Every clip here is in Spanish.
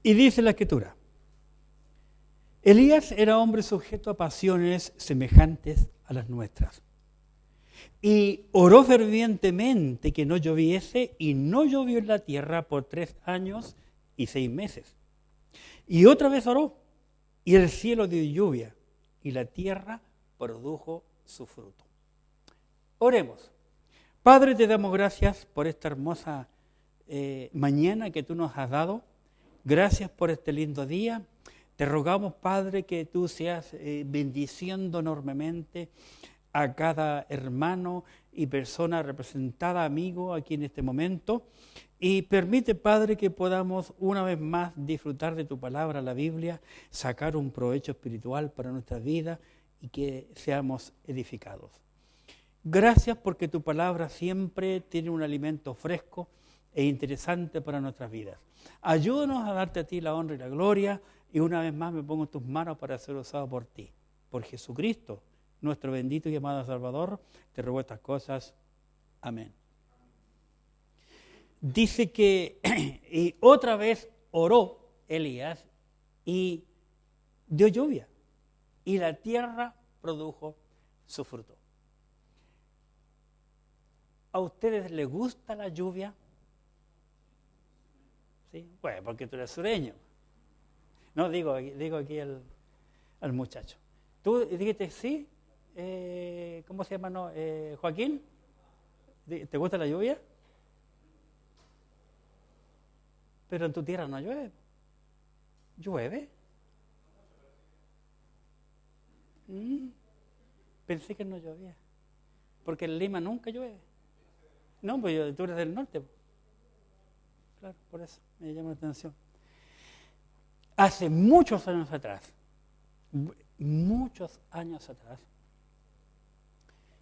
Y dice la Escritura, Elías era hombre sujeto a pasiones semejantes a las nuestras. Y oró fervientemente que no lloviese, y no llovió en la tierra por 3 años y 6 meses. Y otra vez oró, y el cielo dio lluvia, y la tierra produjo su fruto. Oremos. Padre, te damos gracias por esta hermosa mañana que tú nos has dado. Gracias por este lindo día. Te rogamos, Padre, que tú seas bendiciendo enormemente a cada hermano y persona representada, amigo, aquí en este momento. Y permite, Padre, que podamos una vez más disfrutar de tu palabra, la Biblia, sacar un provecho espiritual para nuestras vidas y que seamos edificados. Gracias porque tu palabra siempre tiene un alimento fresco e interesante para nuestras vidas. Ayúdanos a darte a ti la honra y la gloria, y una vez más me pongo en tus manos para ser usado por ti. Por Jesucristo, nuestro bendito y amado Salvador, te ruego estas cosas. Amén. Dice que y otra vez oró Elías y dio lluvia, y la tierra produjo su fruto. ¿A ustedes les gusta la lluvia? ¿Sí? Bueno, porque tú eres sureño. No, digo aquí al muchacho. Tú dijiste sí, ¿cómo se llama? No, Joaquín, ¿te gusta la lluvia? Pero en tu tierra no llueve. ¿Llueve? Pensé que no llovía. Porque en Lima nunca llueve. No, pues tú eres del norte. Claro, por eso me llama la atención. Hace muchos años atrás,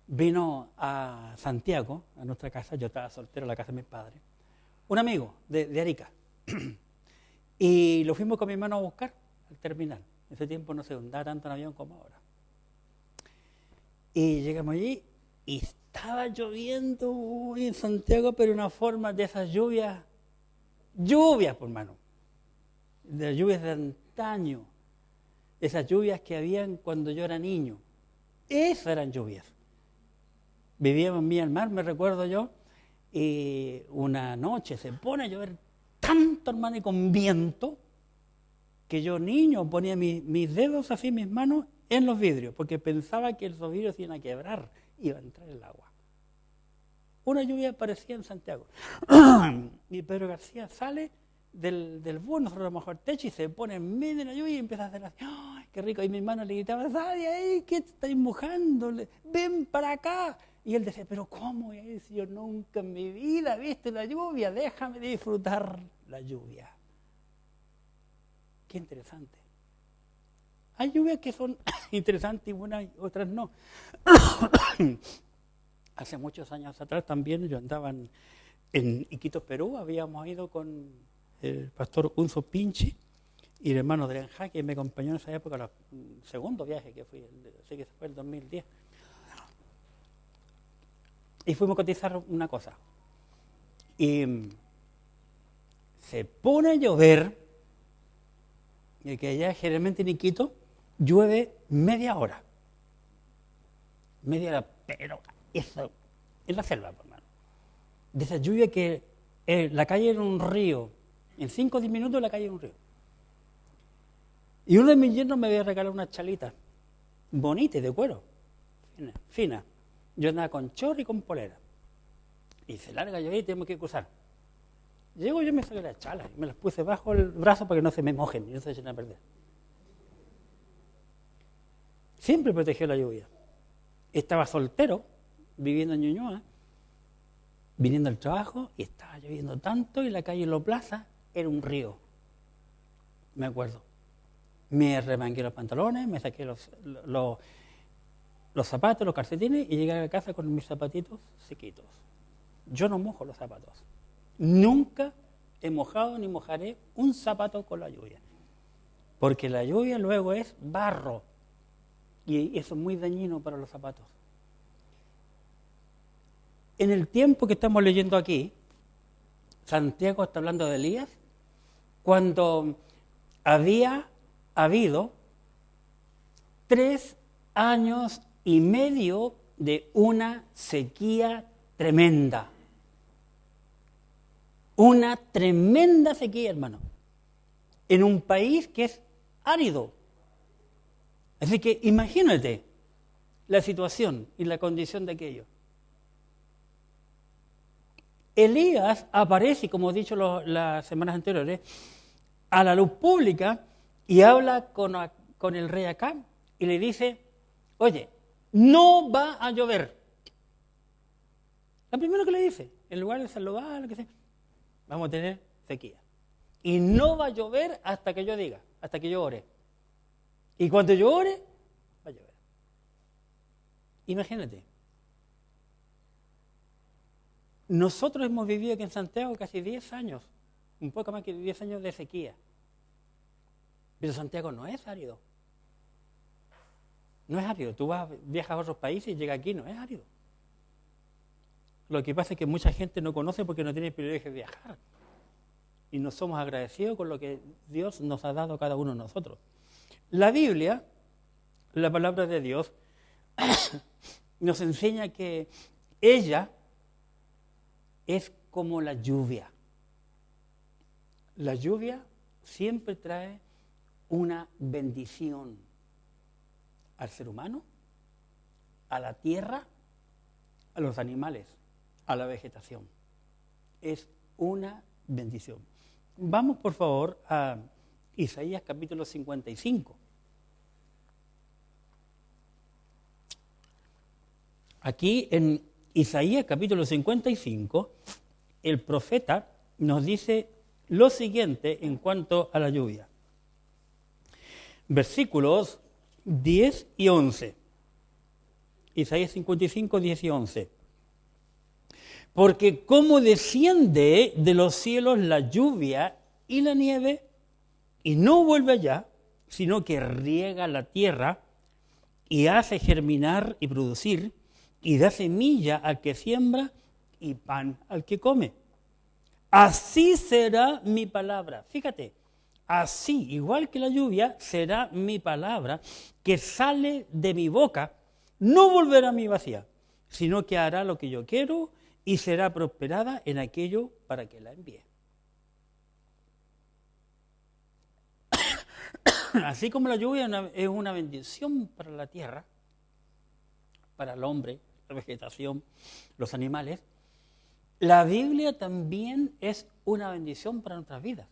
vino a Santiago, a nuestra casa, yo estaba soltero en la casa de mis padres, un amigo de Arica. Y lo fuimos con mi hermano a buscar al terminal. En ese tiempo no se andaba tanto en avión como ahora. Y llegamos allí y estaba lloviendo en Santiago, pero una forma de esas lluvias, por hermano, de las lluvias de antaño, esas lluvias que habían cuando yo era niño. Esas eran lluvias. Vivíamos en Villa del Mar, me recuerdo yo, y una noche se pone a llover tanto, hermano, y con viento, que yo niño ponía mis dedos así, mis manos, en los vidrios, porque pensaba que esos vidrios iban a quebrar, iba a entrar el agua. Una lluvia parecía en Santiago. Y Pedro García sale del bus, nosotros bajamos al techo y se pone en medio de la lluvia y empieza a hacer así, ¡ay, qué rico! Y mi hermano le gritaba, ¡sal de ahí! ¿Qué te estáis mojando? ¡Ven para acá! Y él decía, ¿pero cómo? Y él decía, yo nunca en mi vida he visto la lluvia, déjame disfrutar la lluvia. Qué interesante. Hay lluvias que son interesantes y buenas y otras no. Hace muchos años atrás también yo andaba en Iquitos, Perú, habíamos ido con el pastor Unzo Pinchi y el hermano Adrián Ja, que me acompañó en esa época, el segundo viaje que fui, sé que fue el 2010. Y fuimos a cotizar una cosa. Y se pone a llover, y que allá generalmente en Iquitos llueve media hora, pero eso, en la selva, hermano. De esa lluvia que la calle era un río, en 5 o 10 minutos la calle era un río. Y uno de mis yernos me había regalado una chalita, bonita, de cuero, fina. Yo andaba con chorro y con polera. Y se larga lluvia y tenemos que cruzar. Llego yo, me saqué la chala y me las puse bajo el brazo para que no se me mojen y no se echen a perder. Siempre protegió la lluvia. Estaba soltero, viviendo en Ñuñoa, viniendo al trabajo, y estaba lloviendo tanto y la calle Lo Plaza era un río. Me acuerdo. Me remangué los pantalones, me saqué los zapatos, los calcetines y llegué a la casa con mis zapatitos sequitos. Yo no mojo los zapatos. Nunca he mojado ni mojaré un zapato con la lluvia. Porque la lluvia luego es barro. Y eso es muy dañino para los zapatos. En el tiempo que estamos leyendo aquí, Santiago está hablando de Elías, cuando había habido 3 años y medio de una sequía tremenda. Una tremenda sequía, hermano, en un país que es árido. Así que imagínate la situación y la condición de aquello. Elías aparece, como he dicho las semanas anteriores, a la luz pública y habla con el rey Acab y le dice, oye, no va a llover. Lo primero que le dice, en lugar de saludar, lo que sea, vamos a tener sequía. Y no va a llover hasta que yo diga, hasta que yo ore. Y cuando yo ore, va a llover. Imagínate. Nosotros hemos vivido aquí en Santiago casi 10 años, un poco más que 10 años de sequía. Pero Santiago no es árido. No es árido. Tú viajas a otros países y llegas aquí, no es árido. Lo que pasa es que mucha gente no conoce porque no tiene el privilegio de viajar. Y no somos agradecidos con lo que Dios nos ha dado a cada uno de nosotros. La Biblia, la palabra de Dios, nos enseña que ella es como la lluvia. La lluvia siempre trae una bendición al ser humano, a la tierra, a los animales, a la vegetación. Es una bendición. Vamos, por favor, a Isaías capítulo 55. Aquí en Isaías capítulo 55, el profeta nos dice lo siguiente en cuanto a la lluvia. Versículos 10 y 11. Isaías 55, 10 y 11. Porque como desciende de los cielos la lluvia y la nieve, y no vuelve allá, sino que riega la tierra y hace germinar y producir, y da semilla al que siembra y pan al que come. Así será mi palabra. Fíjate, así, igual que la lluvia, será mi palabra que sale de mi boca. No volverá a mí vacía, sino que hará lo que yo quiero y será prosperada en aquello para que la envíe. Así como la lluvia es una bendición para la tierra, para el hombre, la vegetación, los animales, la Biblia también es una bendición para nuestras vidas.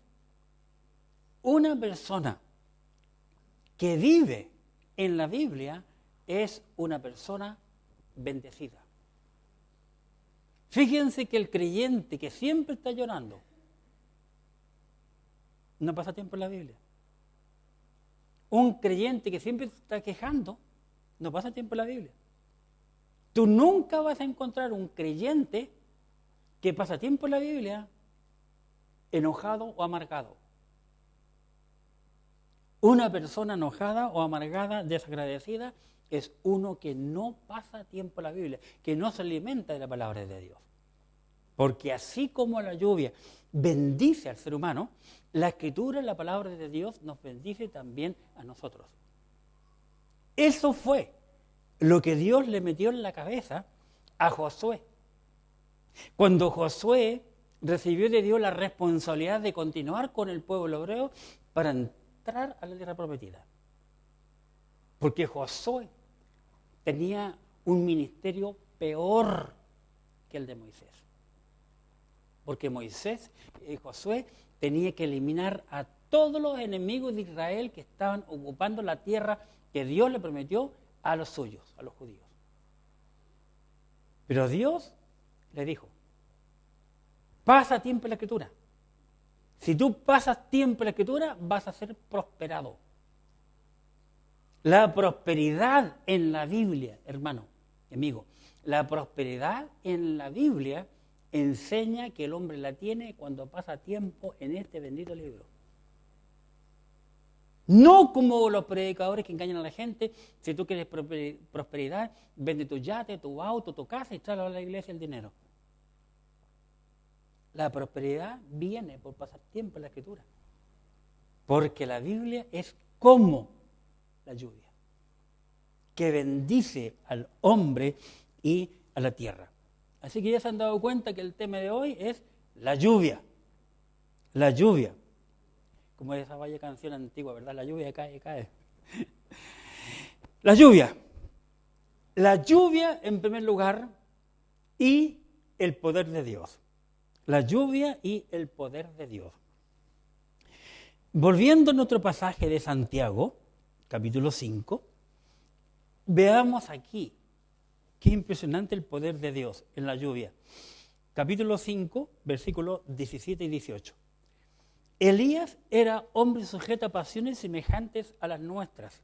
Una persona que vive en la Biblia es una persona bendecida. Fíjense que el creyente que siempre está llorando no pasa tiempo en la Biblia. Un creyente que siempre está quejando no pasa tiempo en la Biblia. Tú nunca vas a encontrar un creyente que pasa tiempo en la Biblia enojado o amargado. Una persona enojada o amargada, desagradecida, es uno que no pasa tiempo en la Biblia, que no se alimenta de la palabra de Dios. Porque así como la lluvia bendice al ser humano, la Escritura, la palabra de Dios, nos bendice también a nosotros. Eso fue lo que Dios le metió en la cabeza a Josué. Cuando Josué recibió de Dios la responsabilidad de continuar con el pueblo hebreo para entrar a la tierra prometida. Porque Josué tenía un ministerio peor que el de Moisés. Porque Josué tenía que eliminar a todos los enemigos de Israel que estaban ocupando la tierra que Dios le prometió a los suyos, a los judíos. Pero Dios le dijo, pasa tiempo en la Escritura. Si tú pasas tiempo en la Escritura, vas a ser prosperado. La prosperidad en la Biblia, hermano, amigo, la prosperidad en la Biblia enseña que el hombre la tiene cuando pasa tiempo en este bendito libro. No como los predicadores que engañan a la gente. Si tú quieres prosperidad, vende tu yate, tu auto, tu casa y tráelo a la iglesia el dinero. La prosperidad viene por pasar tiempo en la Escritura. porque la Biblia es como la lluvia, que bendice al hombre y a la tierra. Así que ya se han dado cuenta que el tema de hoy es la lluvia. La lluvia. Como esa vaya canción antigua, ¿verdad? La lluvia cae, cae. La lluvia. La lluvia, en primer lugar, y el poder de Dios. La lluvia y el poder de Dios. Volviendo a nuestro pasaje de Santiago, capítulo 5, veamos aquí qué impresionante el poder de Dios en la lluvia. Capítulo 5, versículos 17 y 18. Elías era hombre sujeto a pasiones semejantes a las nuestras.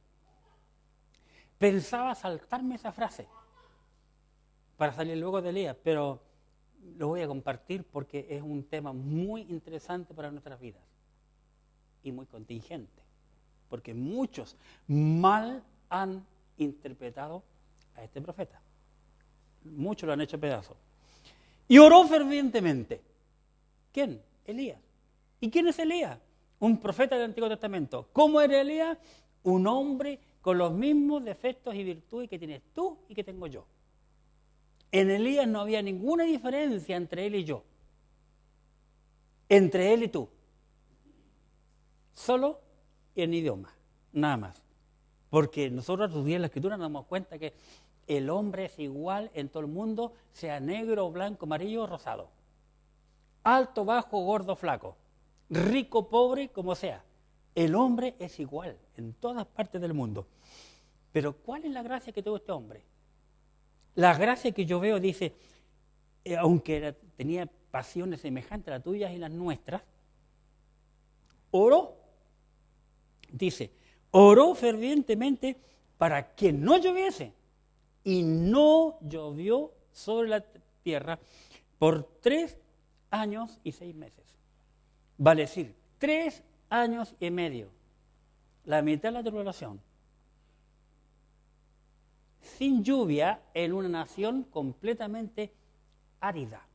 Pensaba saltarme esa frase para salir luego de Elías, pero lo voy a compartir porque es un tema muy interesante para nuestras vidas y muy contingente, porque muchos mal han interpretado a este profeta. Muchos lo han hecho pedazos. Y oró fervientemente. ¿Quién? Elías. ¿Y quién es Elías? Un profeta del Antiguo Testamento. ¿Cómo era Elías? Un hombre con los mismos defectos y virtudes que tienes tú y que tengo yo. En Elías no había ninguna diferencia entre él y yo. Entre él y tú. Solo en idioma, nada más. Porque nosotros estudiando la Escritura nos damos cuenta que el hombre es igual en todo el mundo, sea negro, blanco, amarillo o rosado. Alto, bajo, gordo, flaco. Rico, pobre, como sea. El hombre es igual en todas partes del mundo. Pero ¿cuál es la gracia que tuvo este hombre? La gracia que yo veo, dice, aunque tenía pasiones semejantes a las tuyas y las nuestras, oró. Dice, oró fervientemente para que no lloviese. Y no llovió sobre la tierra por 3 años y 6 meses. Vale decir, 3 años y medio. La mitad de la tribulación. Sin lluvia en una nación completamente árida.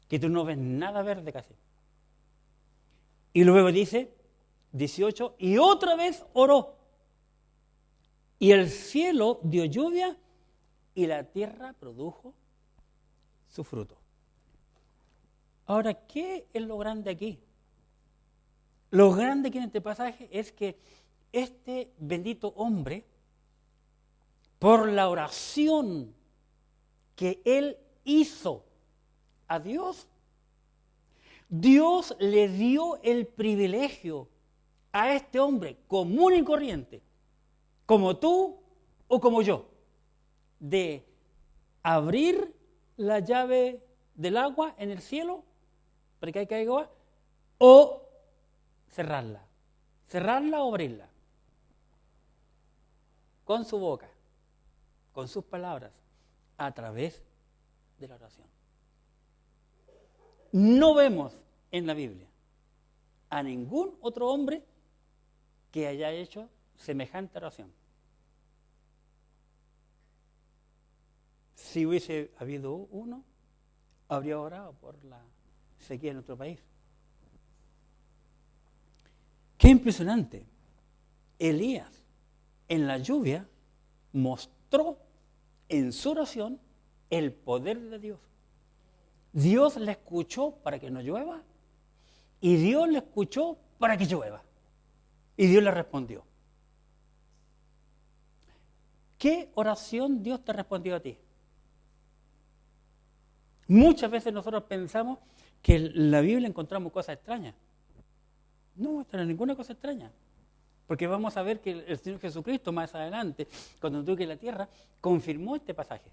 Que tú no ves nada verde casi. Y luego dice, 18, y otra vez oró. Y el cielo dio lluvia y la tierra produjo su fruto. Ahora, ¿qué es lo grande aquí? Lo grande aquí en este pasaje es que este bendito hombre, por la oración que él hizo a Dios, Dios le dio el privilegio a este hombre común y corriente, como tú o como yo, de abrir la llave del agua en el cielo para que caiga agua, o cerrarla o abrirla, con su boca, con sus palabras, a través de la oración. No vemos en la Biblia a ningún otro hombre que haya hecho semejante oración. Si hubiese habido uno, habría orado por la sequía en nuestro país. Qué impresionante. Elías, en la lluvia, mostró en su oración el poder de Dios. Dios le escuchó para que no llueva y Dios le escuchó para que llueva. Y Dios le respondió. ¿Qué oración Dios te respondió a ti? Muchas veces nosotros pensamos que en la Biblia encontramos cosas extrañas. No, no es ninguna cosa extraña. Porque vamos a ver que el Señor Jesucristo más adelante, cuando anduvo en la tierra, confirmó este pasaje.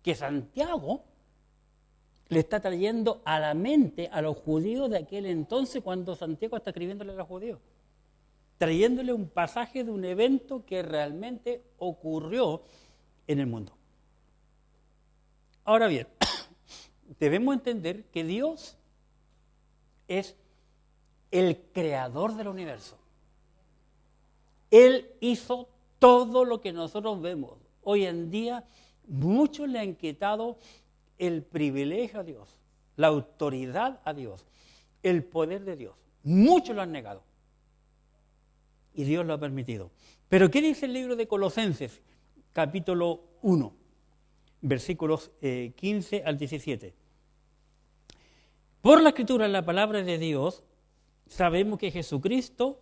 Que Santiago le está trayendo a la mente a los judíos de aquel entonces, cuando Santiago está escribiéndole a los judíos. Trayéndole un pasaje de un evento que realmente ocurrió en el mundo. Ahora bien, debemos entender que Dios es el creador del universo. Él hizo todo lo que nosotros vemos. Hoy en día, muchos le han quitado el privilegio a Dios, la autoridad a Dios, el poder de Dios. Muchos lo han negado. Y Dios lo ha permitido. Pero ¿qué dice el libro de Colosenses, capítulo 1, versículos 15 al 17? Por la Escritura, la palabra de Dios, sabemos que Jesucristo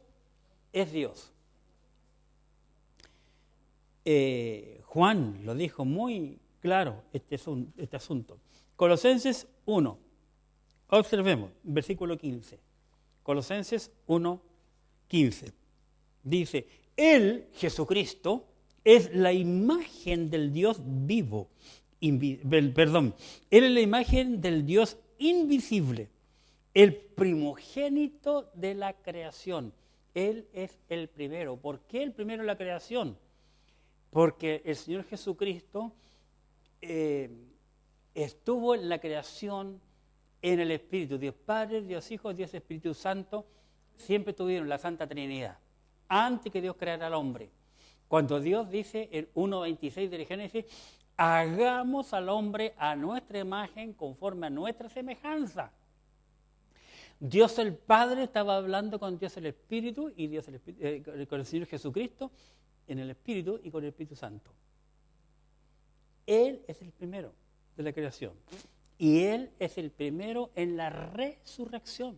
es Dios. Juan lo dijo muy claro, este asunto. Colosenses 1, observemos, versículo 15. Colosenses 1, 15. Dice, Él, Jesucristo, es la imagen del Dios vivo. Él es la imagen del Dios invisible, el primogénito de la creación. Él es el primero. ¿Por qué el primero en la creación? Porque el Señor Jesucristo estuvo en la creación en el Espíritu. Dios Padre, Dios Hijo, Dios Espíritu Santo, siempre tuvieron la Santa Trinidad, antes que Dios creara al hombre. Cuando Dios dice en 1.26 de Génesis, hagamos al hombre a nuestra imagen conforme a nuestra semejanza. Dios el Padre estaba hablando con Dios el Espíritu y con el Señor Jesucristo en el Espíritu y con el Espíritu Santo. Él es el primero de la creación y Él es el primero en la resurrección,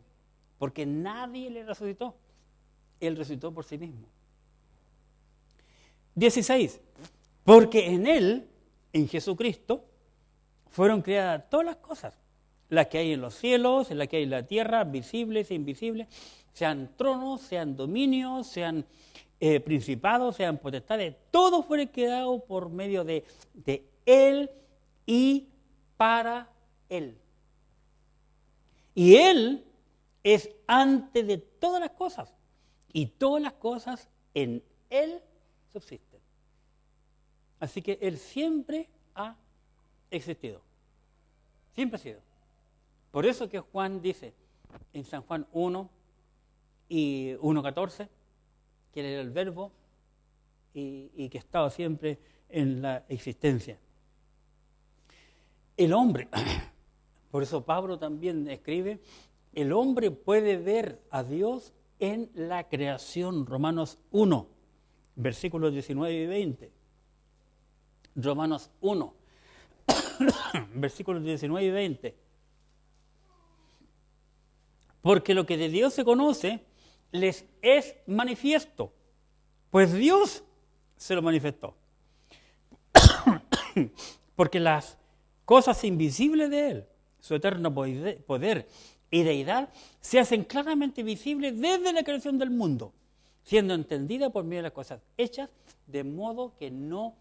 porque nadie le resucitó. Él resucitó por sí mismo. 16. Porque en Él, en Jesucristo, fueron creadas todas las cosas, las que hay en los cielos, las que hay en la tierra, visibles e invisibles, sean tronos, sean dominios, sean principados, sean potestades, todo fue creado por medio de Él y para Él. Y Él es antes de todas las cosas, y todas las cosas en Él subsisten. Así que Él siempre ha existido, siempre ha sido. Por eso que Juan dice en San Juan 1 y 1.14, que Él era el Verbo y que estaba siempre en la existencia. El hombre, por eso Pablo también escribe, el hombre puede ver a Dios en la creación. Romanos 1, versículos 19 y 20. Romanos 1, versículos 19 y 20. Porque lo que de Dios se conoce les es manifiesto, pues Dios se lo manifestó. Porque las cosas invisibles de Él, su eterno poder y deidad, se hacen claramente visibles desde la creación del mundo, siendo entendida por medio de las cosas hechas, de modo que no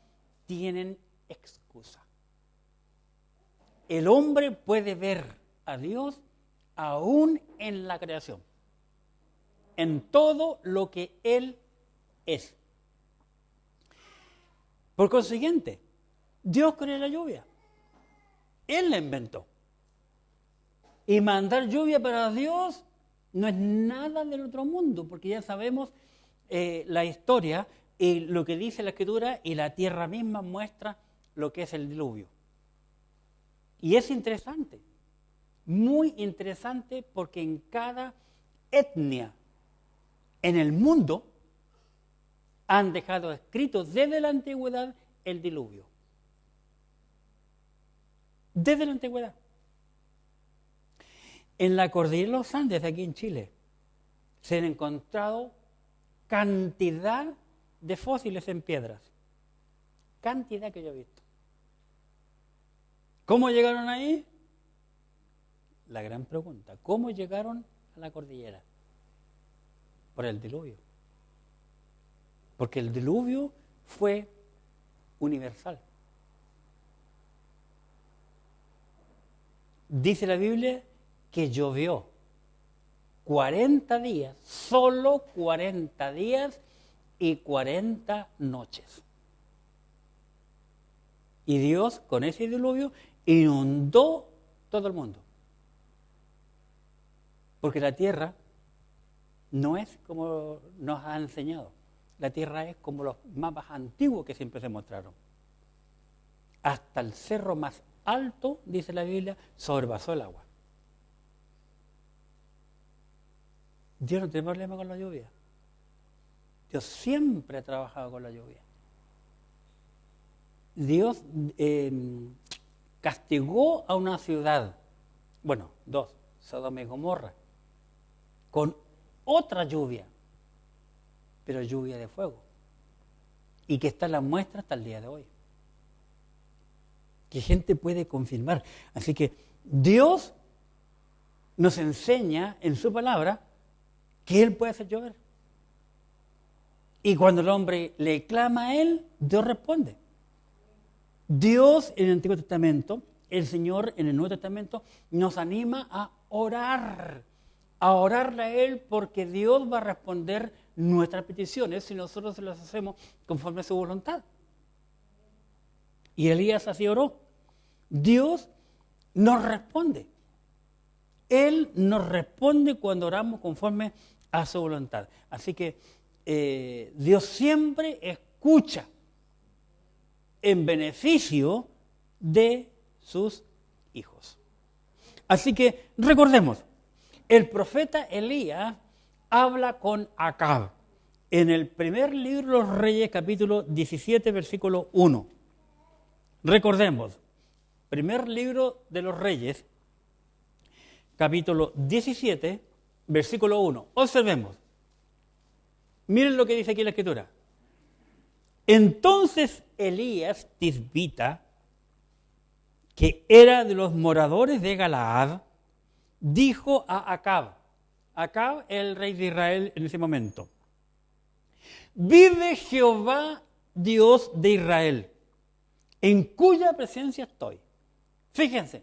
tienen excusa. El hombre puede ver a Dios aún en la creación, en todo lo que Él es. Por consiguiente, Dios creó la lluvia. Él la inventó. Y mandar lluvia para Dios no es nada del otro mundo, porque ya sabemos la historia y lo que dice la Escritura, y la tierra misma muestra lo que es el diluvio. Y es interesante, muy interesante, porque en cada etnia en el mundo han dejado escrito desde la antigüedad el diluvio. Desde la antigüedad. En la cordillera de los Andes, aquí en Chile, se han encontrado cantidad de fósiles en piedras. Cantidad que yo he visto. ¿Cómo llegaron ahí? La gran pregunta. ¿Cómo llegaron a la cordillera? Por el diluvio. Porque el diluvio fue universal. Dice la Biblia que llovió 40 días, solo 40 días y 40 noches. Y Dios, con ese diluvio, inundó todo el mundo. Porque la tierra no es como nos ha enseñado. La tierra es como los mapas antiguos que siempre se mostraron. Hasta el cerro más alto, dice la Biblia, sobrepasó el agua. Dios no tiene problema con la lluvia. Dios siempre ha trabajado con la lluvia. Dios castigó a una ciudad, bueno, dos, Sodoma y Gomorra, con otra lluvia, pero lluvia de fuego, y que está en la muestra hasta el día de hoy, que gente puede confirmar. Así que Dios nos enseña en su palabra que Él puede hacer llover, y cuando el hombre le clama a Él, Dios responde. Dios en el Antiguo Testamento, el Señor en el Nuevo Testamento nos anima a orarle a Él, porque Dios va a responder nuestras peticiones si nosotros las hacemos conforme a su voluntad. Y Elías así oró. Dios nos responde. Él nos responde cuando oramos conforme a su voluntad. Así que Dios siempre escucha en beneficio de sus hijos. Así que recordemos, el profeta Elías habla con Acab en el primer libro de los Reyes, capítulo 17, versículo 1. Recordemos, primer libro de los Reyes, capítulo 17, versículo 1. Observemos. Miren lo que dice aquí la Escritura. Entonces Elías tisbita, que era de los moradores de Galaad, dijo a Acab, el rey de Israel en ese momento: vive Jehová, Dios de Israel, en cuya presencia estoy. Fíjense,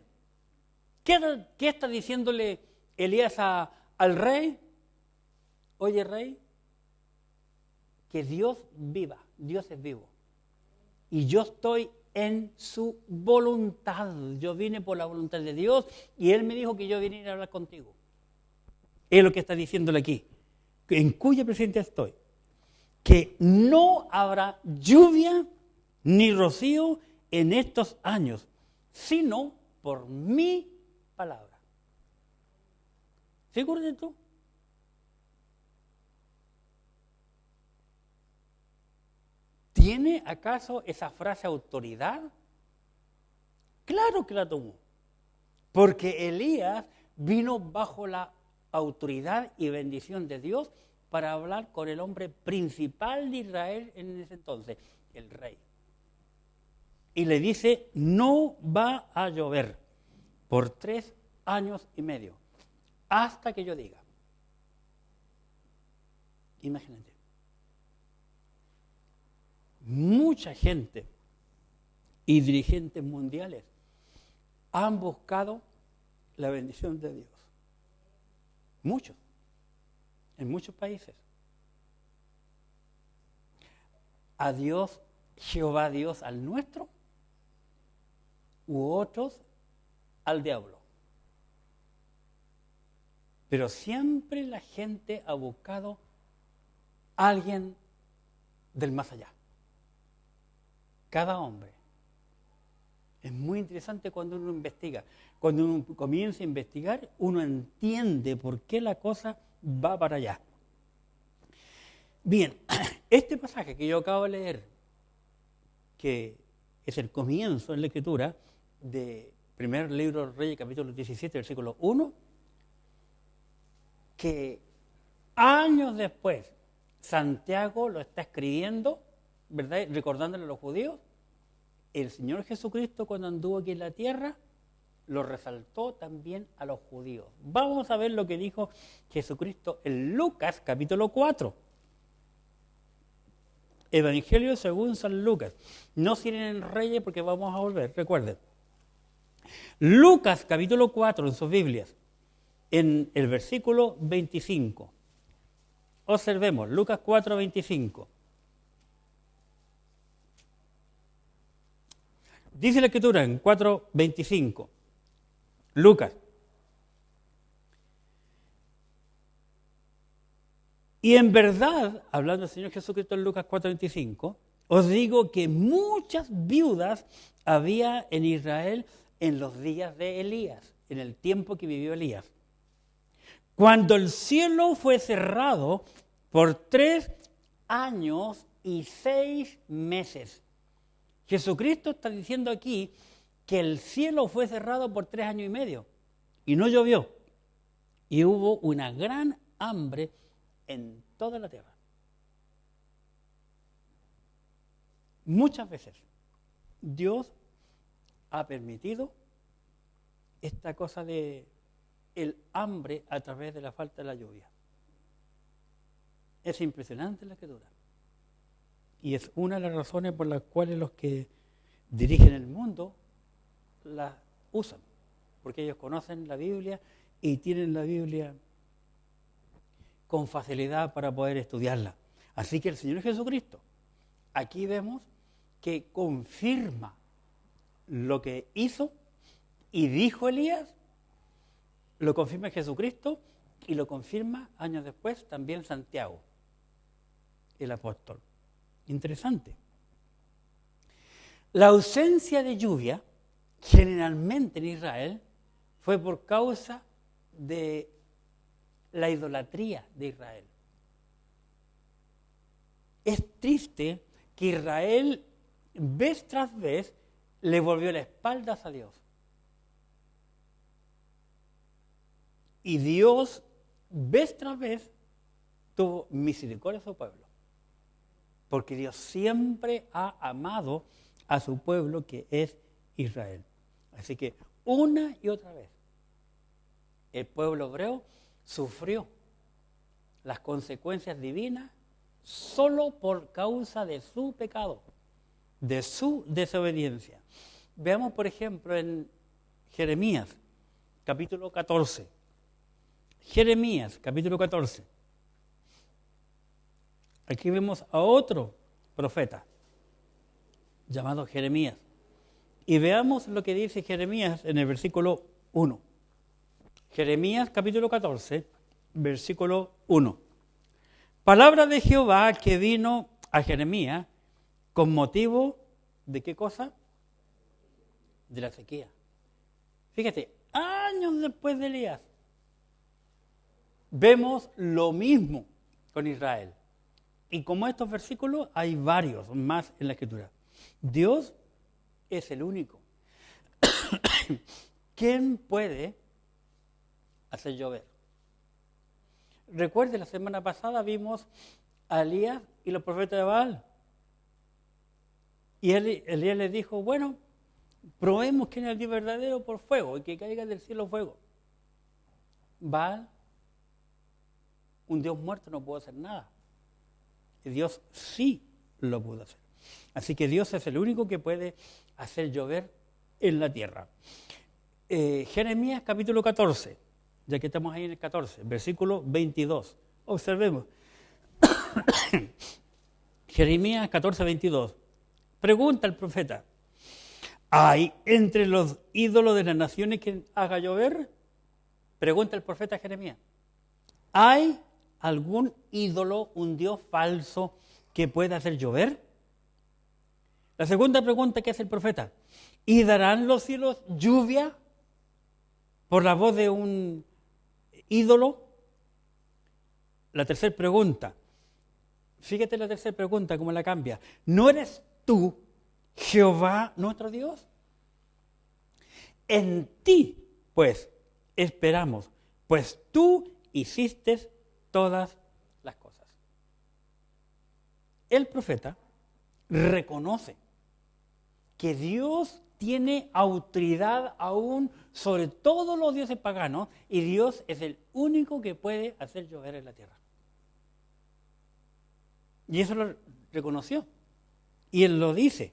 ¿qué está diciéndole Elías al rey? Oye, rey, que Dios viva, Dios es vivo, y yo estoy en su voluntad. Yo vine por la voluntad de Dios y Él me dijo que yo viniera a hablar contigo. Es lo que está diciéndole aquí, en cuya presencia estoy, que no habrá lluvia ni rocío en estos años, sino por mi palabra. Figúrate tú. ¿Tiene acaso esa frase autoridad? Claro que la tomó, porque Elías vino bajo la autoridad y bendición de Dios para hablar con el hombre principal de Israel en ese entonces, el rey. Y le dice: no va a llover por 3 años y medio, hasta que yo diga. Imagínate. Mucha gente y dirigentes mundiales han buscado la bendición de Dios. Muchos, en muchos países. A Dios, Jehová Dios al nuestro, u otros al diablo. Pero siempre la gente ha buscado a alguien del más allá. Cada hombre. Es muy interesante cuando uno investiga. Cuando uno comienza a investigar, uno entiende por qué la cosa va para allá. Bien, este pasaje que yo acabo de leer, que es el comienzo en la Escritura de primer libro de los Reyes, capítulo 17, versículo 1, que años después Santiago lo está escribiendo, ¿verdad?, recordándole a los judíos. El Señor Jesucristo, cuando anduvo aquí en la tierra, lo resaltó también a los judíos. Vamos a ver lo que dijo Jesucristo en Lucas, capítulo 4. Evangelio según San Lucas. No siguen en Reyes porque vamos a volver, recuerden. Lucas, capítulo 4, en sus Biblias, en el versículo 25. Observemos, Lucas 4, 25. Dice la Escritura en 4:25, Lucas: y en verdad, hablando del Señor Jesucristo en Lucas 4:25, os digo que muchas viudas había en Israel en los días de Elías, en el tiempo que vivió Elías, Cuando el cielo fue cerrado por 3 años y 6 meses. Jesucristo está diciendo aquí que el cielo fue cerrado por 3 años y medio y no llovió. Y hubo una gran hambre en toda la tierra. Muchas veces Dios ha permitido esta cosa de el hambre a través de la falta de la lluvia. Es impresionante la Escritura. Y es una de las razones por las cuales los que dirigen el mundo la usan. Porque ellos conocen la Biblia y tienen la Biblia con facilidad para poder estudiarla. Así que el Señor Jesucristo, aquí vemos que confirma lo que hizo y dijo Elías, lo confirma Jesucristo y lo confirma años después también Santiago, el apóstol. Interesante. La ausencia de lluvia, generalmente en Israel, fue por causa de la idolatría de Israel. Es triste que Israel, vez tras vez, le volvió las espaldas a Dios. Y Dios, vez tras vez, tuvo misericordia de su pueblo. Porque Dios siempre ha amado a su pueblo que es Israel. Así que una y otra vez el pueblo hebreo sufrió las consecuencias divinas solo por causa de su pecado, de su desobediencia. Veamos, por ejemplo, en Jeremías, capítulo 14. Jeremías, capítulo 14. Aquí vemos a otro profeta llamado Jeremías. Y veamos lo que dice Jeremías en el versículo 1. Jeremías capítulo 14, versículo 1. Palabra de Jehová que vino a Jeremías con motivo de ¿qué cosa? De la sequía. Fíjate, años después de Elías, vemos lo mismo con Israel. Y como estos versículos, hay varios más en la Escritura. Dios es el único. ¿Quién puede hacer llover? Recuerde, la semana pasada vimos a Elías y los profetas de Baal. Y Elías les dijo, bueno, probemos quién es el Dios verdadero por fuego y que caiga del cielo fuego. Baal, un Dios muerto, no pudo hacer nada. Y Dios sí lo pudo hacer. Así que Dios es el único que puede hacer llover en la tierra. Jeremías capítulo 14, ya que estamos ahí en el 14, versículo 22. Observemos. Jeremías 14, 22. Pregunta el profeta, ¿hay entre los ídolos de las naciones quien haga llover? Pregunta el profeta Jeremías. ¿Hay algún ídolo, un Dios falso que pueda hacer llover? La segunda pregunta que hace el profeta, ¿y darán los cielos lluvia por la voz de un ídolo? La tercera pregunta, fíjate la tercera pregunta, cómo la cambia. ¿No eres tú, Jehová, nuestro Dios? En ti, pues, esperamos, pues tú hiciste todas las cosas. El profeta reconoce que Dios tiene autoridad aún sobre todos los dioses paganos y Dios es el único que puede hacer llover en la tierra. Y eso lo reconoció. Y él lo dice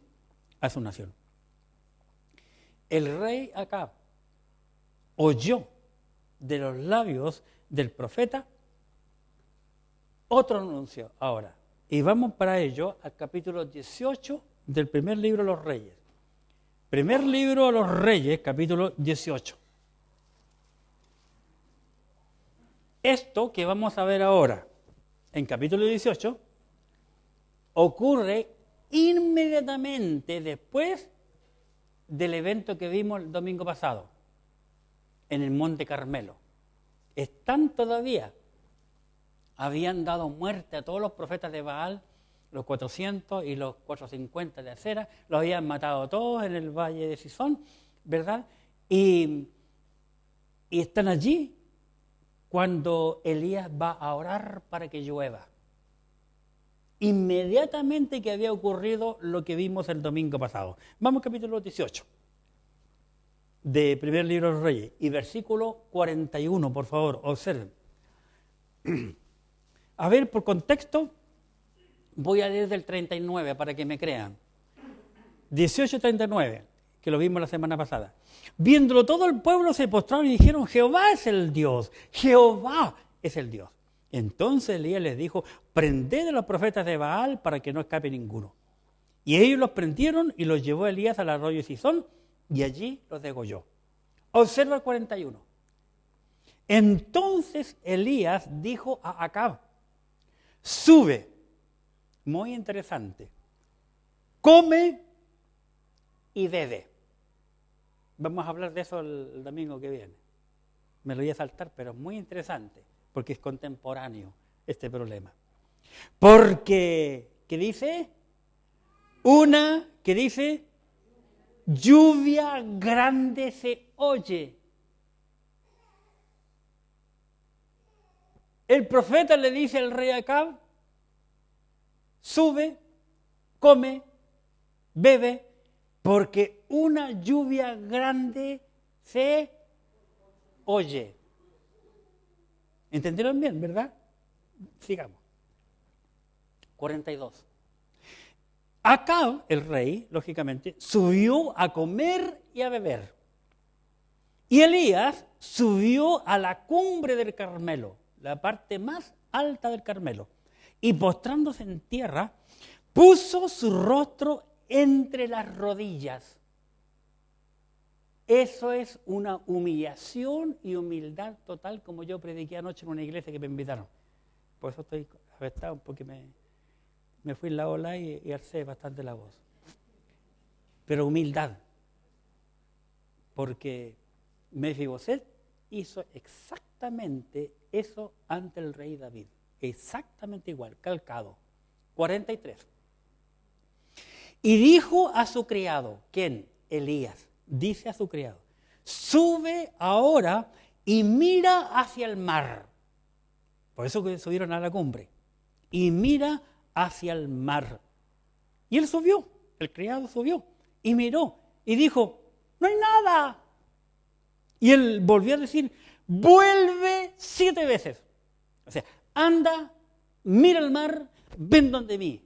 a su nación. El rey Acab oyó de los labios del profeta otro anuncio ahora. Y vamos para ello al capítulo 18 del primer libro de los Reyes. Primer libro de los Reyes, capítulo 18. Esto que vamos a ver ahora en capítulo 18 ocurre inmediatamente después del evento que vimos el domingo pasado en el Monte Carmelo. están todavía. Habían dado muerte a todos los profetas de Baal, los 400 y los 450 de Acera, los habían matado todos en el valle de Sison, ¿verdad? Y están allí cuando Elías va a orar para que llueva. Inmediatamente que había ocurrido lo que vimos el domingo pasado. Vamos al capítulo 18 de primer libro de los Reyes y versículo 41, por favor, observen. A ver, por contexto, voy a leer del 39 para que me crean. 18:39, que lo vimos la semana pasada. Viéndolo todo el pueblo se postraron y dijeron, Jehová es el Dios, Jehová es el Dios. Entonces Elías les dijo, prended a los profetas de Baal para que no escape ninguno. Y ellos los prendieron y los llevó Elías al arroyo de Sison y allí los degolló. Observa el 41. Entonces Elías dijo a Acab, sube, muy interesante, come y bebe. Vamos a hablar de eso el domingo que viene. Me lo voy a saltar, pero es muy interesante, porque es contemporáneo este problema. Porque, ¿qué dice? ¿Qué dice? Lluvia grande se oye. El profeta le dice al rey Acab, sube, come, bebe, porque una lluvia grande se oye. ¿Entendieron bien, verdad? Sigamos. 42. Acab, el rey, lógicamente, subió a comer y a beber. Y Elías subió a la cumbre del Carmelo, la parte más alta del Carmelo, y postrándose en tierra, puso su rostro entre las rodillas. Eso es una humillación y humildad total, como yo prediqué anoche en una iglesia que me invitaron. Por eso estoy afectado, porque me fui en la ola y alcé bastante la voz. Pero humildad, porque Mefiboset hizo exactamente eso ante el rey David. Exactamente igual, calcado. 43. Y dijo a su criado, ¿quién? Elías. Dice a su criado, sube ahora y mira hacia el mar. Por eso que subieron a la cumbre. Y mira hacia el mar. Y él subió, el criado subió y miró y dijo, no hay nada. Y él volvió a decir, vuelve 7 veces. O sea, anda, mira el mar, ven donde mí.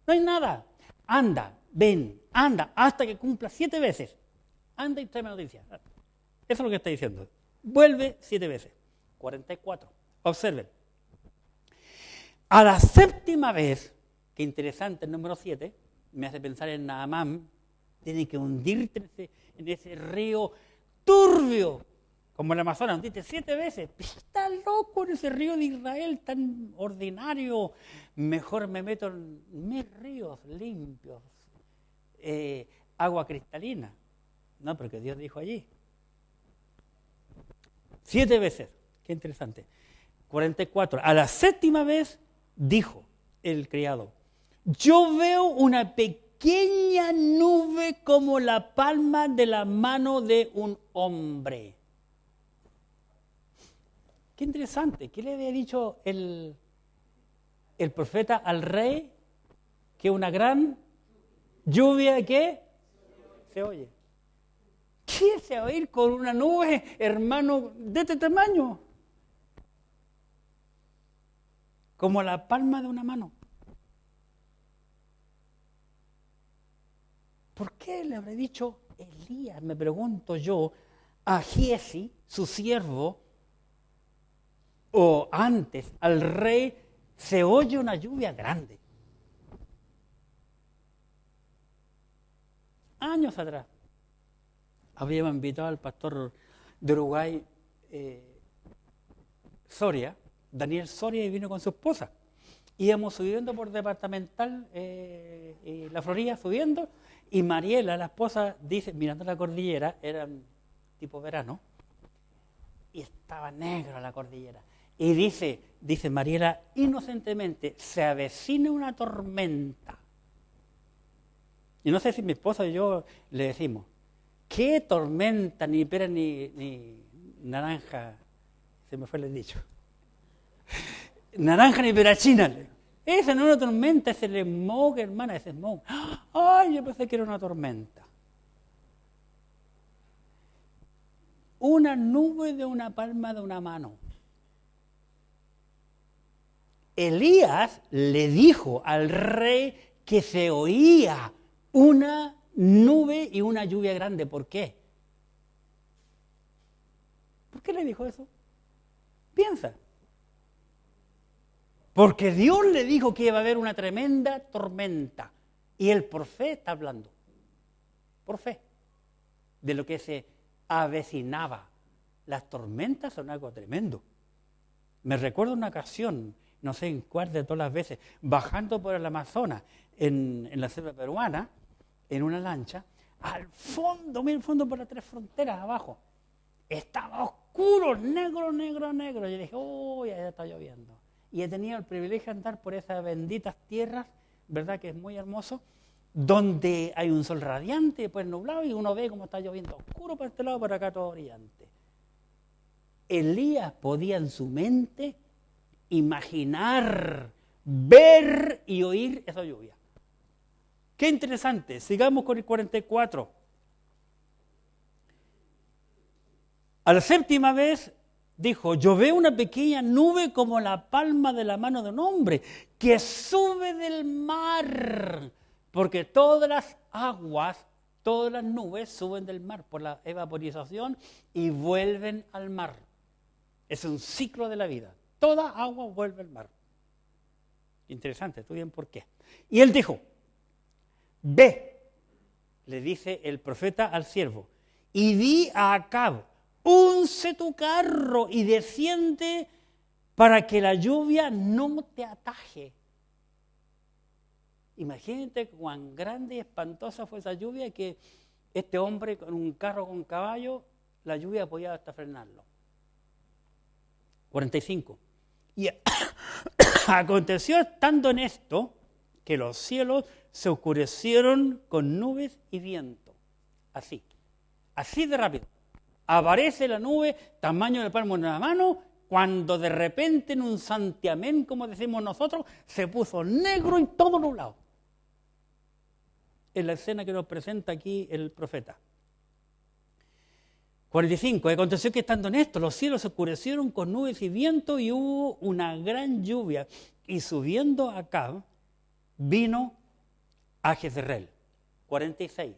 No hay nada. Anda, ven, anda, hasta que cumpla 7 veces. Anda y tráeme noticia. Eso es lo que está diciendo. Vuelve 7 veces. 44. Observen. A la 7ª vez, que interesante el número 7, me hace pensar en Naamán, tiene que hundirte en ese río turbio, como el Amazonas, hundirte 7 veces. Está loco en ese río de Israel tan ordinario. Mejor me meto en mis ríos limpios, agua cristalina. No, porque Dios dijo allí. 7 veces. Qué interesante. 44. A la 7ª vez dijo el criado, yo veo una pequeña nube como la palma de la mano de un hombre. Qué interesante. ¿Qué le había dicho el profeta al rey? Que una gran lluvia que se oye. ¿Qué se va a ir con una nube, hermano, de este tamaño? Como la palma de una mano. ¿Por qué le habré dicho Elías, me pregunto yo, a Giesi, su siervo, o antes al rey, se oye una lluvia grande? Años atrás, habíamos invitado al pastor de Uruguay, Soria, Daniel Soria, y vino con su esposa. Íbamos subiendo por departamental, la Florida subiendo, y Mariela, la esposa, dice, mirando la cordillera, era tipo verano, y estaba negro la cordillera. Y dice Mariela inocentemente, se avecina una tormenta. Y no sé si mi esposa y yo le decimos, ¿qué tormenta? Ni pera ni naranja, se me fue el dicho. Naranja ni pera china. Esa no es una tormenta, es el smog, hermana, ese smog. Ay, yo pensé que era una tormenta. Una nube de una palma de una mano. Elías le dijo al rey que se oía una nube y una lluvia grande. ¿Por qué? ¿Por qué le dijo eso? Piensa. Porque Dios le dijo que iba a haber una tremenda tormenta. Y él por fe está hablando. Por fe. De lo que se avecinaba. Las tormentas son algo tremendo. Me recuerdo una ocasión, no sé en cuál de todas las veces, bajando por el Amazonas, en la selva peruana, en una lancha, al fondo, mira el fondo por las 3 fronteras abajo, estaba oscuro, negro. Yo dije, ya está lloviendo. Y he tenido el privilegio de andar por esas benditas tierras, ¿verdad? Que es muy hermoso, donde hay un sol radiante, después nublado, y uno ve cómo está lloviendo oscuro por este lado, por acá todo brillante. Elías podía en su mente imaginar, ver y oír esa lluvia. Qué interesante. Sigamos con el 44. A la 7ª vez dijo, yo veo una pequeña nube como la palma de la mano de un hombre que sube del mar, porque todas las aguas, todas las nubes suben del mar por la evaporización y vuelven al mar. Es un ciclo de la vida. Toda agua vuelve al mar. Interesante, tú bien por qué. Y él dijo, ve, le dice el profeta al siervo, y di a Acab, unce tu carro y desciende para que la lluvia no te ataje. Imagínate cuán grande y espantosa fue esa lluvia que este hombre con un carro con caballo, la lluvia podía hasta frenarlo. 45. Y aconteció estando en esto que los cielos se oscurecieron con nubes y viento. Así de rápido. Aparece la nube, tamaño de palmo de una mano, cuando de repente en un santiamén, como decimos nosotros, se puso negro y todo nublado. Es la escena que nos presenta aquí el profeta. 45. Aconteció que estando en esto, los cielos se oscurecieron con nubes y viento y hubo una gran lluvia. Y subiendo Acab, vino a Jezreel. 46.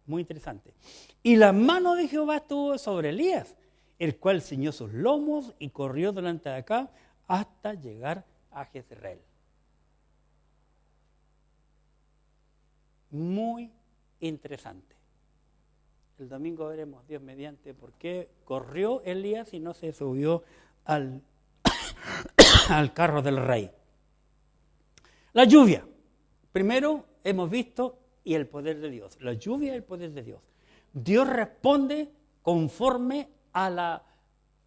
Muy interesante. Y la mano de Jehová estuvo sobre Elías, el cual ciñó sus lomos y corrió delante de Acab hasta llegar a Jezreel. Muy interesante. El domingo veremos, Dios mediante, por qué corrió Elías y no se subió al carro del rey. La lluvia. Primero hemos visto y el poder de Dios. La lluvia y el poder de Dios. Dios responde conforme a la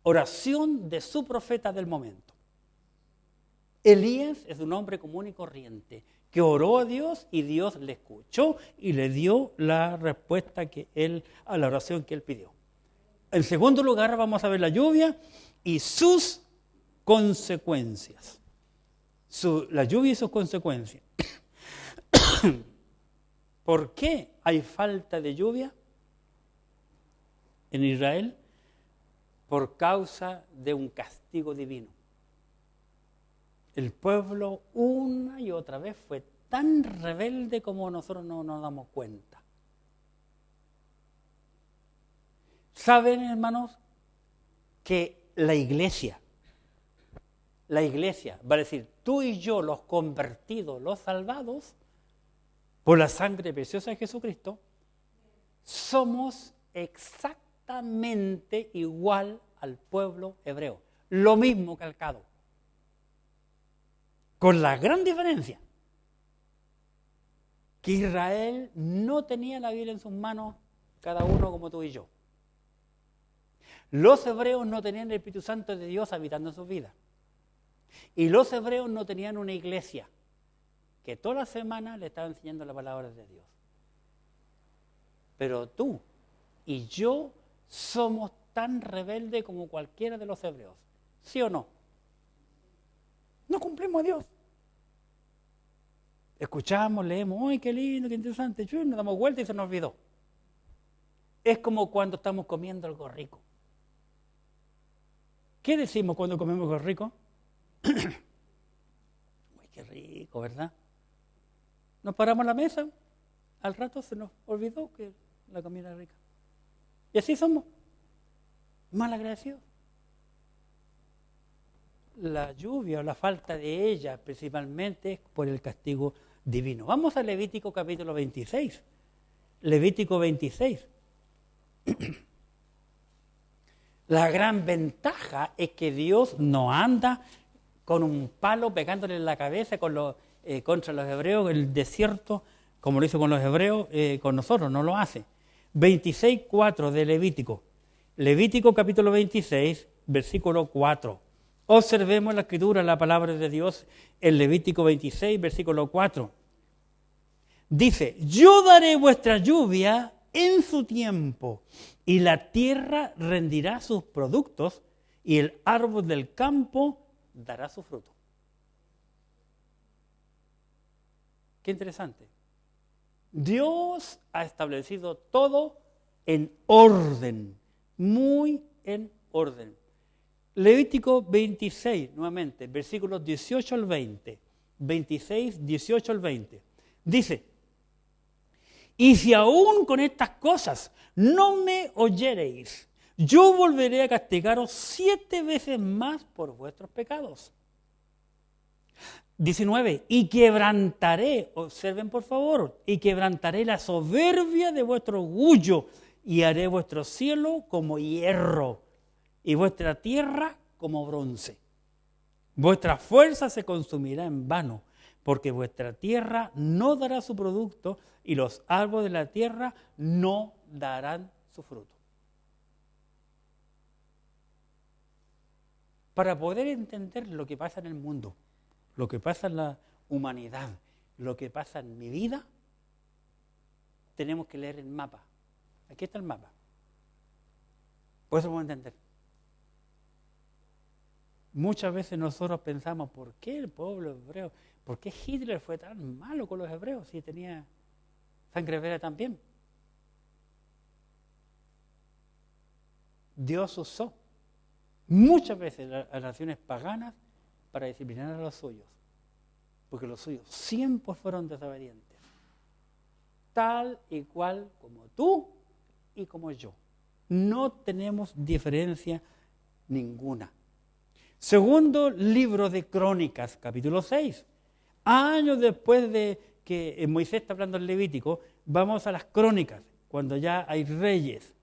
oración de su profeta del momento. Elías es un hombre común y corriente que oró a Dios y Dios le escuchó y le dio la respuesta a la oración que él pidió. En segundo lugar vamos a ver la lluvia y sus consecuencias. La lluvia y sus consecuencias. ¿Por qué hay falta de lluvia en Israel? Por causa de un castigo divino. El pueblo una y otra vez fue tan rebelde como nosotros no nos damos cuenta. ¿Saben, hermanos, que la iglesia, va a decir, tú y yo, los convertidos, los salvados, por la sangre preciosa de Jesucristo, somos exactamente igual al pueblo hebreo, lo mismo calcado, con la gran diferencia que Israel no tenía la Biblia en sus manos, cada uno como tú y yo. Los hebreos no tenían el Espíritu Santo de Dios habitando en sus vidas. Y los hebreos no tenían una iglesia que toda la semana le estaba enseñando la palabra de Dios. Pero tú y yo somos tan rebeldes como cualquiera de los hebreos. ¿Sí o no? No cumplimos a Dios. Escuchamos, leemos, ¡ay, qué lindo, qué interesante! Nos damos vuelta y se nos olvidó. Es como cuando estamos comiendo algo rico. ¿Qué decimos cuando comemos algo rico? ¡Uy, qué rico!, ¿verdad? Nos paramos a la mesa, al rato se nos olvidó que la comida era rica. Y así somos, mal agradecidos. La lluvia o la falta de ella principalmente es por el castigo divino. Vamos a Levítico capítulo 26. Levítico 26. La gran ventaja es que Dios no anda con un palo pegándole en la cabeza contra los hebreos en el desierto, como lo hizo con los hebreos, con nosotros, no lo hace. 26:4 de Levítico. Levítico capítulo 26, versículo 4. Observemos la escritura, la palabra de Dios en Levítico 26, versículo 4. Dice, yo daré vuestra lluvia en su tiempo, y la tierra rendirá sus productos, y el árbol del campo dará su fruto. Qué interesante. Dios ha establecido todo en orden, muy en orden. Levítico 26, nuevamente, versículos 18 al 20. 26, 18 al 20. Dice, y si aún con estas cosas no me oyereis, yo volveré a castigaros 7 veces más por vuestros pecados. 19, y quebrantaré, observen por favor, y quebrantaré la soberbia de vuestro orgullo, y haré vuestro cielo como hierro, y vuestra tierra como bronce. Vuestra fuerza se consumirá en vano, porque vuestra tierra no dará su producto, y los árboles de la tierra no darán su fruto. Para poder entender lo que pasa en el mundo, lo que pasa en la humanidad, lo que pasa en mi vida, tenemos que leer el mapa. Aquí está el mapa. Por eso vamos a entender. Muchas veces nosotros pensamos, ¿por qué el pueblo hebreo? ¿Por qué Hitler fue tan malo con los hebreos si tenía sangre hebrea también? Dios usó muchas veces las naciones paganas para disciplinar a los suyos, porque los suyos siempre fueron desobedientes, tal y cual como tú y como yo. No tenemos diferencia ninguna. Segundo libro de Crónicas, capítulo 6. Años después de que Moisés está hablando en Levítico, vamos a las Crónicas, cuando ya hay reyes.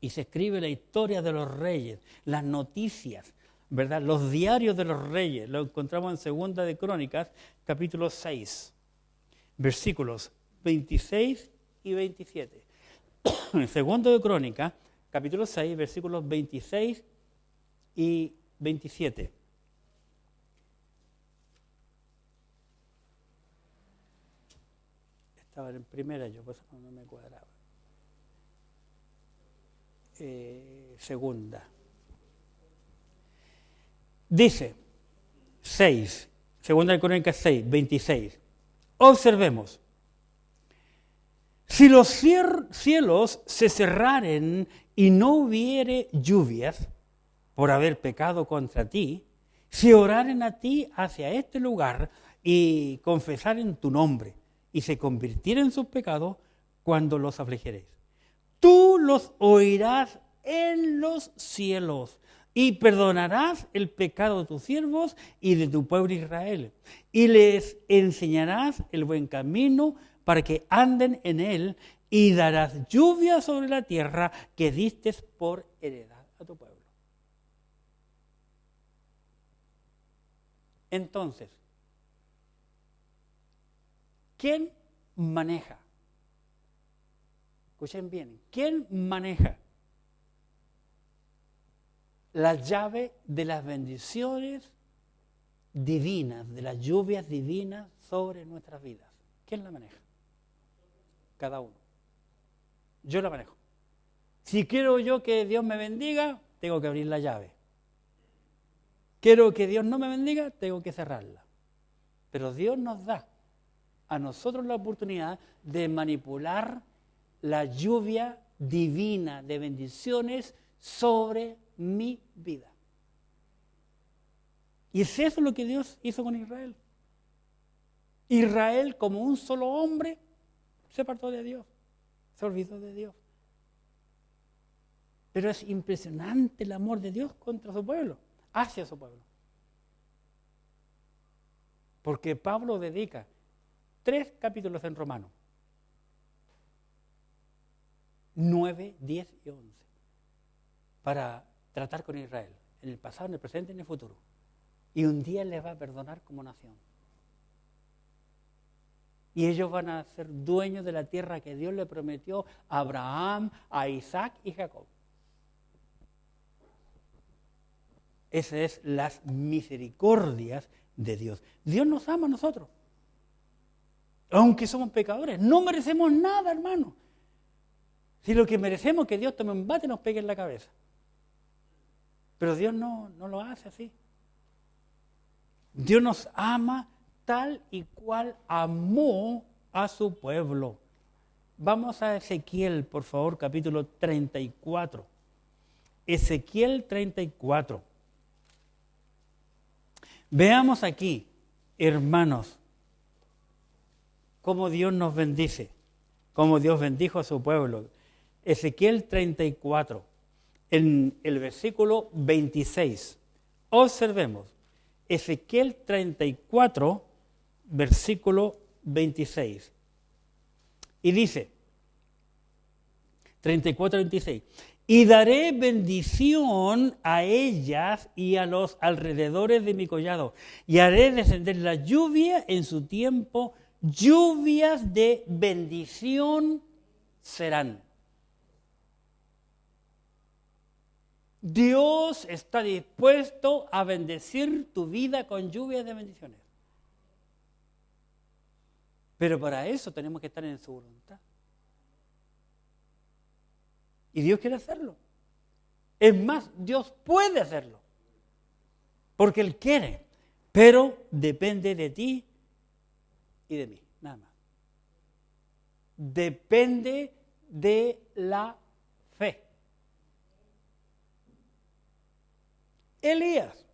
Y se escribe la historia de los reyes, las noticias, ¿verdad? Los diarios de los reyes. Lo encontramos en Segunda de Crónicas, capítulo 6, versículos 26 y 27. En Segundo de Crónicas, capítulo 6, versículos 26 y 27. Estaba en primera yo, pues no me cuadraba. Segunda. Dice 6, Segunda de Crónicas 6, 26. Observemos. Si los cielos se cerraren y no hubiere lluvias por haber pecado contra ti, si oraren a ti hacia este lugar y confesaren tu nombre y se convirtieren en sus pecados cuando los afligiréis, tú los oirás en los cielos y perdonarás el pecado de tus siervos y de tu pueblo Israel, y les enseñarás el buen camino para que anden en él, y darás lluvia sobre la tierra que diste por heredad a tu pueblo. Entonces, ¿quién maneja? Escuchen bien, ¿quién maneja la llave de las bendiciones divinas, de las lluvias divinas sobre nuestras vidas. ¿Quién la maneja? Cada uno. Yo la manejo. Si quiero yo que Dios me bendiga, tengo que abrir la llave. Quiero que Dios no me bendiga, tengo que cerrarla. Pero Dios nos da a nosotros la oportunidad de manipular la lluvia divina de bendiciones sobre mi vida. Y es eso lo que Dios hizo con Israel. Israel, como un solo hombre, se apartó de Dios, se olvidó de Dios. Pero es impresionante el amor de Dios contra su pueblo, hacia su pueblo. Porque Pablo dedica 3 capítulos en Romanos, 9, 10 y 11, para tratar con Israel, en el pasado, en el presente y en el futuro. Y un día les va a perdonar como nación. Y ellos van a ser dueños de la tierra que Dios le prometió a Abraham, a Isaac y Jacob. Esas es las misericordias de Dios. Dios nos ama a nosotros. Aunque somos pecadores, no merecemos nada, hermano. Si lo que merecemos es que Dios tome un bate y nos pegue en la cabeza. Pero Dios no lo hace así. Dios nos ama tal y cual amó a su pueblo. Vamos a Ezequiel, por favor, capítulo 34. Ezequiel 34. Veamos aquí, hermanos, cómo Dios nos bendice, cómo Dios bendijo a su pueblo. Ezequiel 34, en el versículo 26. Observemos, Ezequiel 34, versículo 26. Y dice, 34, 26. Y daré bendición a ellas y a los alrededores de mi collado, y haré descender la lluvia en su tiempo, lluvias de bendición serán. Dios está dispuesto a bendecir tu vida con lluvias de bendiciones. Pero para eso tenemos que estar en su voluntad. Y Dios quiere hacerlo. Es más, Dios puede hacerlo. Porque Él quiere. Pero depende de ti y de mí, nada más. Depende de la fe. Elías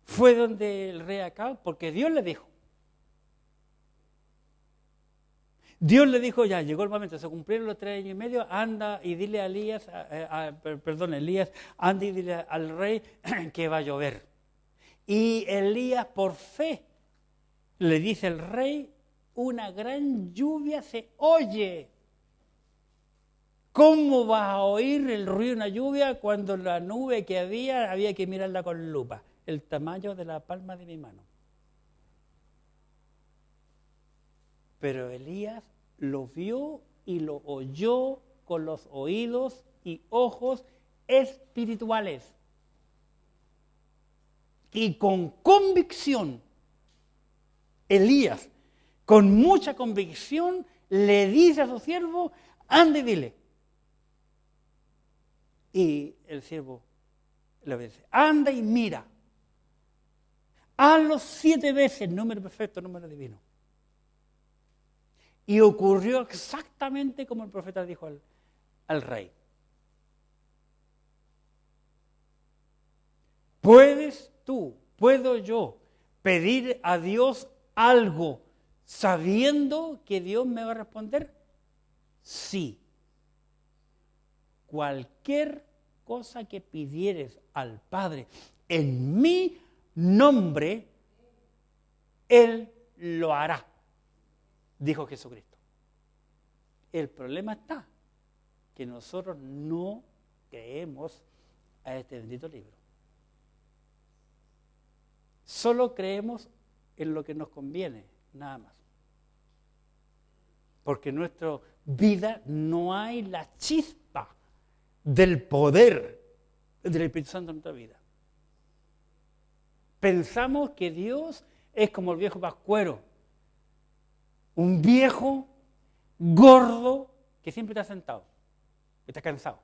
fue donde el rey Acab porque Dios le dijo. Dios le dijo, ya llegó el momento, se cumplieron los 3 años y medio, anda y dile a Elías, anda y dile al rey que va a llover. Y Elías por fe le dice al rey, una gran lluvia se oye. ¿Cómo vas a oír el ruido de una lluvia cuando la nube que había que mirarla con lupa? El tamaño de la palma de mi mano. Pero Elías lo vio y lo oyó con los oídos y ojos espirituales. Y con convicción, Elías, con mucha convicción, le dice a su siervo, anda y dile. Y el siervo le obedece, anda y mira. Hazlo 7 veces, número perfecto, número divino. Y ocurrió exactamente como el profeta dijo al rey. ¿Puedes tú, puedo yo pedir a Dios algo sabiendo que Dios me va a responder? Sí. Cualquier cosa que pidieres al Padre en mi nombre, Él lo hará, dijo Jesucristo. El problema está que nosotros no creemos a este bendito libro. Solo creemos en lo que nos conviene, nada más. Porque en nuestra vida no hay la chispa del poder del Espíritu Santo en nuestra vida. Pensamos que Dios es como el viejo pascuero, un viejo gordo que siempre está sentado, que está cansado.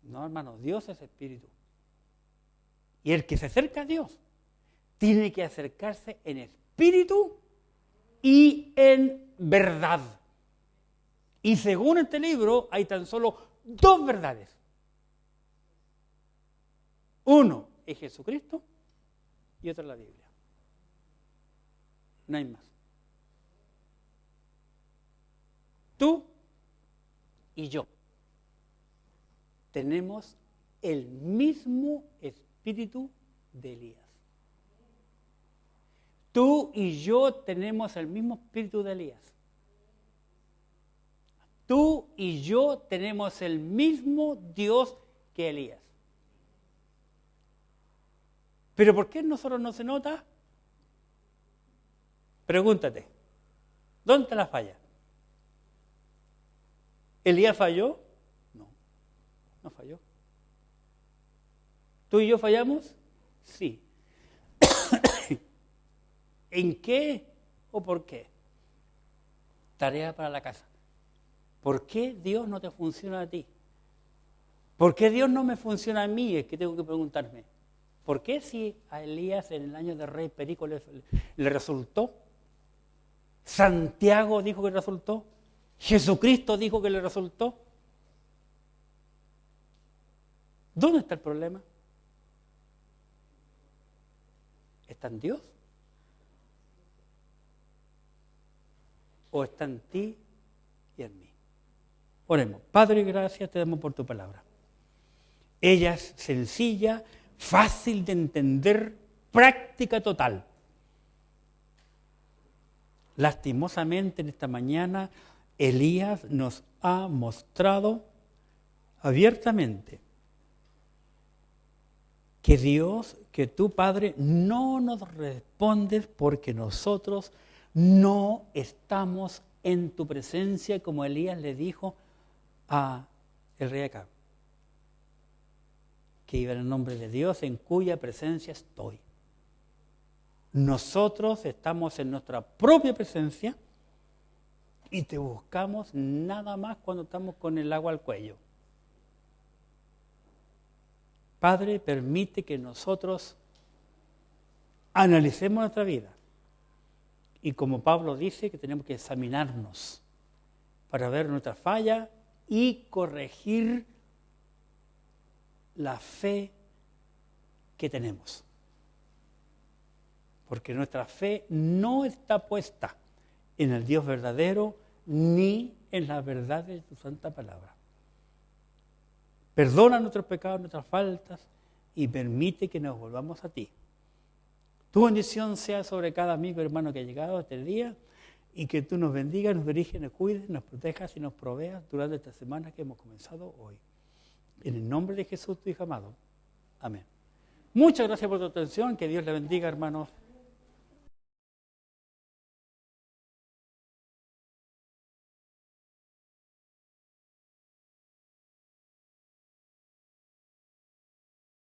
No, hermano, Dios es espíritu. Y el que se acerca a Dios tiene que acercarse en espíritu y en verdad. Y según este libro hay tan solo dos verdades. Uno es Jesucristo y otro es la Biblia. No hay más. Tú y yo tenemos el mismo espíritu de Elías. Tú y yo tenemos el mismo espíritu de Elías. Tú y yo tenemos el mismo Dios que Elías. ¿Pero por qué en nosotros no se nota? Pregúntate, ¿dónde está la falla? ¿Elías falló? No, no falló. ¿Tú y yo fallamos? Sí. ¿En qué o por qué? Tarea para la casa. ¿Por qué Dios no te funciona a ti? ¿Por qué Dios no me funciona a mí? Es que tengo que preguntarme. ¿Por qué si a Elías en el año de rey Perico le resultó? Santiago dijo que le resultó. Jesucristo dijo que le resultó. ¿Dónde está el problema? ¿Está en Dios? ¿O está en ti y en mí? Oremos. Padre, gracias te damos por tu palabra. Ella es sencilla, fácil de entender, práctica total. Lastimosamente en esta mañana Elías nos ha mostrado abiertamente que Dios, que tu Padre, no nos respondes porque nosotros no estamos en tu presencia, como Elías le dijo a el rey Acab, que iba en el nombre de Dios en cuya presencia estoy. Nosotros estamos en nuestra propia presencia y te buscamos nada más cuando estamos con el agua al cuello. Padre, permite que nosotros analicemos nuestra vida. Y como Pablo dice, que tenemos que examinarnos para ver nuestra falla y corregir la fe que tenemos. Porque nuestra fe no está puesta en el Dios verdadero ni en la verdad de tu santa palabra. Perdona nuestros pecados, nuestras faltas y permite que nos volvamos a ti. Tu bendición sea sobre cada amigo y hermano que ha llegado a este día y que tú nos bendigas, nos diriges, nos cuides, nos protejas y nos proveas durante esta semana que hemos comenzado hoy. En el nombre de Jesús, tu Hijo amado. Amén. Muchas gracias por tu atención. Que Dios le bendiga, hermanos.